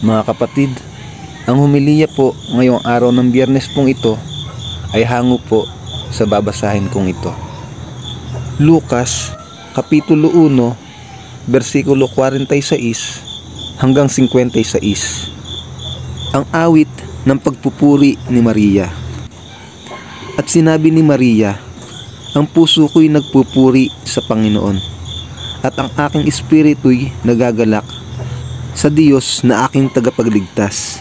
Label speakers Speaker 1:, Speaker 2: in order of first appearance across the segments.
Speaker 1: Mga kapatid, ang homilya po ngayong araw ng Biyernes pong ito ay hango po sa babasahin kong ito. Lucas, Kapitulo 1, versikulo 46 hanggang 56. Ang awit ng pagpupuri ni Maria. At sinabi ni Maria, ang puso ko'y nagpupuri sa Panginoon, at ang aking espiritu'y nagagalak sa Diyos na aking tagapagligtas,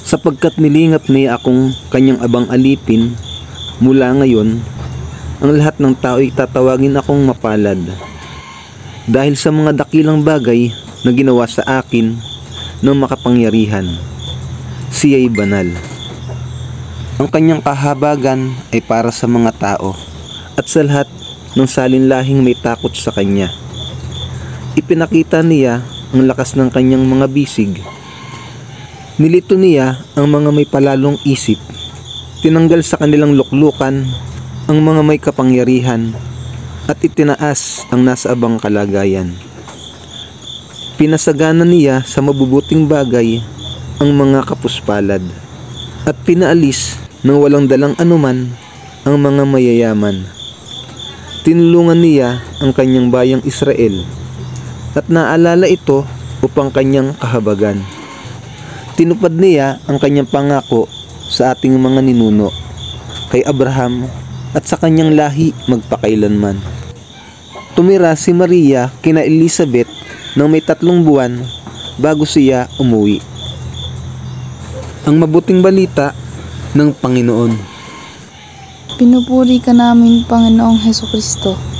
Speaker 1: sapagkat nilingap niya akong kanyang abang alipin. Mula ngayon, ang lahat ng tao'y tatawagin akong mapalad, dahil sa mga dakilang bagay na ginawa sa akin ng makapangyarihan. Siya'y banal. Ang kanyang kahabagan ay para sa mga tao, at sa lahat ng salinlahing may takot sa kanya. Ipinakita niya ang lakas ng kanyang mga bisig. Nilito niya ang mga may palalong isip. Tinanggal sa kanilang luklukan ang mga may kapangyarihan, at itinaas ang nasa abang kalagayan. Pinasagana niya sa mabubuting bagay ang mga kapuspalad, at pinaalis ng walang dalang anuman ang mga mayayaman. Tinulungan niya ang kanyang bayang Israel, at naalala ito upang kanyang kahabagan. Tinupad niya ang kanyang pangako sa ating mga ninuno, kay Abraham at sa kanyang lahi magpakailanman. Tumira si Maria kina Elizabeth ng may 3 buwan bago siya umuwi. Ang mabuting balita ng Panginoon.
Speaker 2: Pinupuri ka namin, Panginoong Hesukristo.